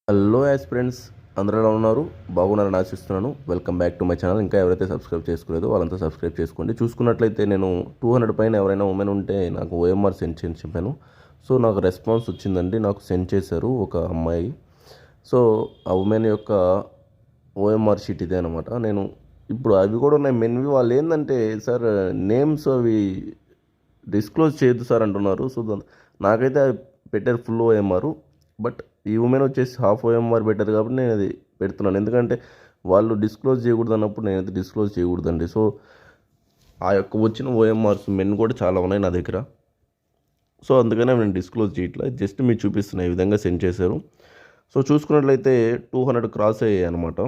Hello aspirants, అందరూ ఎలా ఉన్నారు? బాగున్నారని ఆశిస్తున్నాను. Welcome back to my channel. ఇంకా ఎవరైతే సబ్స్క్రైబ్ చేసుకోలేదో వాళ్ళంతా సబ్స్క్రైబ్ చేసుకోండి. చూసుకున్నట్లయితే నేను 200 పైన ఎవరైనా ఉమెన్ ఉంటే నాకు ఓఎంఆర్ సెండ్ చేయని చెప్పాను. సో నాకు రెస్పాన్స్ వచ్చిందండి. నాకు సెండ్ చేశారు ఒక అమ్మాయి. సో ఆ ఉమెన్ యొక్క ఓఎంఆర్ షీట్ ఇదే అనమాట. నేను ఇప్పుడు అవి కూడా ఉన్నాయి మెన్వి. వాళ్ళు ఏంటంటే సార్ నేమ్స్ అవి డిస్క్లోజ్ చేయొద్దు సార్ అంటున్నారు. సో నాకైతే పెట్టారు ఫుల్ ఓఎంఆర్. బట్ ఈ ఉమెన్ వచ్చేసి హాఫ్ ఓఎంఆర్ పెట్టారు కాబట్టి నేను అది పెడుతున్నాను. ఎందుకంటే వాళ్ళు డిస్క్లోజ్ చేయకూడదు అన్నప్పుడు నేను అది డిస్క్లోజ్ చేయకూడదండి. సో ఆ యొక్క వచ్చిన ఓఎంఆర్స్ మెన్ కూడా చాలా ఉన్నాయి నా దగ్గర. సో అందుకనే నేను డిస్క్లోజ్ చేయట్లేదు. జస్ట్ మీకు చూపిస్తున్నా ఈ విధంగా సెండ్ చేశారు. సో చూసుకున్నట్లయితే 200 క్రాస్ అయ్యాయి అనమాట.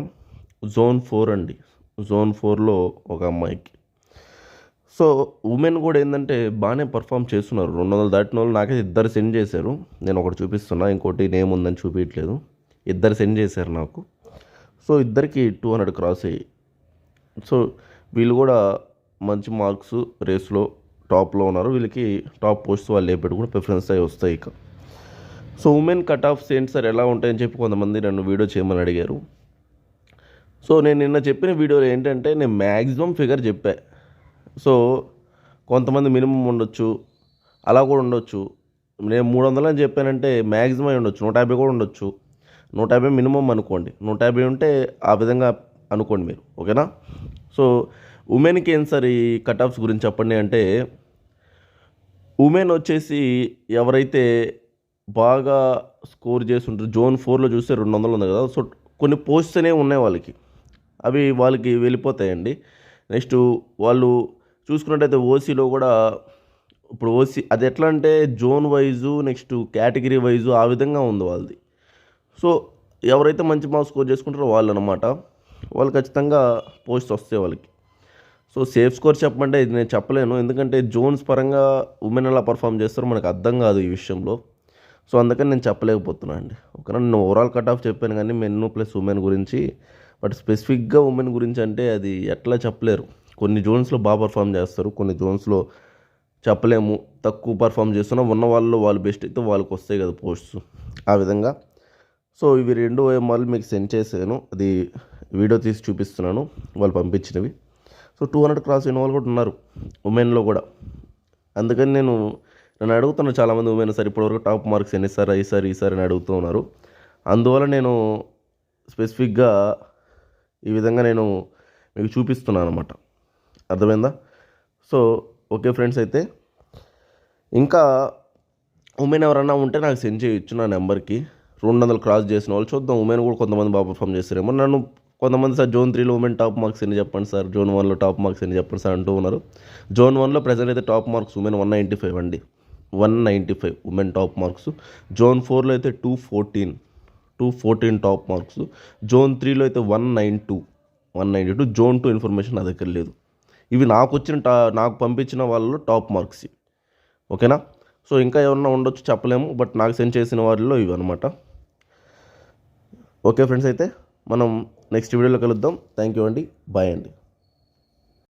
జోన్ 4 అండి. జోన్ 4లో ఒక అమ్మాయికి. సో ఉమెన్ కూడా ఏంటంటే బాగానే పర్ఫామ్ చేస్తున్నారు. 200 దాటిన వాళ్ళు నాకైతే ఇద్దరు సెండ్ చేశారు. నేను ఒకటి చూపిస్తున్నా, ఇంకోటి నేమ్ ఉందని చూపించట్లేదు. ఇద్దరు సెండ్ చేశారు నాకు. సో ఇద్దరికి 200 క్రాస్ అయ్యాయి. సో వీళ్ళు కూడా మంచి మార్క్స్ రేస్లో టాప్లో ఉన్నారు. వీళ్ళకి టాప్ పోస్ట్ వాళ్ళు ఏ పెట్టుకుని ప్రిఫరెన్స్ అవి వస్తాయి. ఇక సో ఉమెన్ కట్ ఆఫ్స్ ఏంటి సార్ ఎలా ఉంటాయని చెప్పి కొంతమంది నన్ను వీడియో చేయమని అడిగారు. సో నేను నిన్న చెప్పిన వీడియోలో ఏంటంటే నేను మ్యాక్సిమం ఫిగర్ చెప్పా. సో కొంతమంది మినిమం ఉండొచ్చు, అలా కూడా ఉండొచ్చు. నేను 300 అని చెప్పానంటే మ్యాక్సిమం ఉండొచ్చు, 150 కూడా ఉండొచ్చు. 150 మినిమం అనుకోండి, 150 ఉంటే ఆ విధంగా అనుకోండి మీరు, ఓకేనా? సో ఉమెన్కి ఏం సార్ ఈ కట్ ఆఫ్స్ గురించి చెప్పండి అంటే, ఉమెన్ వచ్చేసి ఎవరైతే బాగా స్కోర్ చేస్తుంటారు, జోన్ 4లో చూస్తే 200 ఉంది కదా. సో కొన్ని పోస్ట్స్ అనేవి ఉన్నాయి వాళ్ళకి, అవి వాళ్ళకి వెళ్ళిపోతాయండి. నెక్స్ట్ వాళ్ళు చూసుకున్నట్టయితే ఓసీలో కూడా ఇప్పుడు ఓసీ అది ఎట్లా అంటే zone wise next category wise ఆ విధంగా ఉంది వాళ్ళది. సో ఎవరైతే మంచి మార్క్స్ స్కోర్ చేసుకుంటారో వాళ్ళు అనమాట, వాళ్ళు ఖచ్చితంగా పోస్ట్ వస్తాయి వాళ్ళకి. సో సేఫ్ స్కోర్ చెప్పమంటే ఇది నేను చెప్పలేను, ఎందుకంటే జోన్స్ పరంగా ఉమెన్ ఎలా పర్ఫామ్ చేస్తారో మనకు అర్థం కాదు ఈ విషయంలో. సో అందుకని నేను చెప్పలేకపోతున్నాను అండి, ఓకేనా? నేను ఓవరాల్ కట్ ఆఫ్ చెప్పాను కానీ మెన్ ప్లస్ ఉమెన్ గురించి. బట్ స్పెసిఫిక్గా ఉమెన్ గురించి అంటే అది ఎట్లా చెప్పలేరు. కొన్ని జోన్స్లో బాగా పర్ఫామ్ చేస్తారు, కొన్ని జోన్స్లో చెప్పలేము, తక్కువ పర్ఫామ్ చేస్తున్నా ఉన్న వాళ్ళు బెస్ట్ అయితే వాళ్ళకి వస్తాయి కదా పోస్ట్స్, ఆ విధంగా. సో ఇవి 2 ఓఎంఆర్లు మీకు సెండ్ చేశాను, అది వీడియో తీసి చూపిస్తున్నాను వాళ్ళు పంపించినవి. సో 200 క్రాస్ అయిన వాళ్ళు కూడా ఉన్నారు ఉమెన్లో కూడా. అందుకని నన్ను అడుగుతున్నాను చాలామంది ఉమెన్ సార్ ఇప్పటివరకు టాప్ మార్క్స్ ఎన్ని సార్ ఈసారి అని అడుగుతూ ఉన్నారు. అందువల్ల నేను స్పెసిఫిక్గా ఈ విధంగా నేను మీకు చూపిస్తున్నాను అనమాట, అర్థమైందా? సో ఓకే ఫ్రెండ్స్, అయితే ఇంకా ఉమెన్ ఎవరన్నా ఉంటే నాకు సెండ్ చేయొచ్చు నా నెంబర్కి. 200 క్రాస్ చేసిన వాళ్ళు చూద్దాం, ఉమెన్ కూడా కొంతమంది బాగా పర్ఫామ్ చేస్తారేమో. నన్ను కొంతమంది సార్ జోన్ 3లో ఉమెన్ టాప్ మార్క్స్ ఎన్ని చెప్పండి సార్, జోన్ 1లో టాప్ మార్క్స్ ఎన్ని చెప్పండి సార్ అంటూ ఉన్నారు. జోన్ 1లో ప్రజెంట్ అయితే టాప్ మార్క్స్ ఉమెన్ 195 అండి, 195 ఉమెన్ టాప్ మార్క్స్. జోన్ 4లో అయితే 214 టాప్ మార్క్స్. జోన్ 3లో అయితే 192. జోన్ 2 ఇన్ఫర్మేషన్ నా దగ్గర లేదు. ఇవి నాకు పంపించిన వాళ్ళలో టాప్ మార్క్స్, ఓకేనా? సో ఇంకా ఏమన్నా ఉండొచ్చు చెప్పలేము, బట్ నాకు సెండ్ చేసిన వారిలో ఇవి అనమాట. ఓకే ఫ్రెండ్స్, అయితే మనం నెక్స్ట్ వీడియోలో కలుద్దాం. థ్యాంక్ యూ అండి, బాయ్ అండి.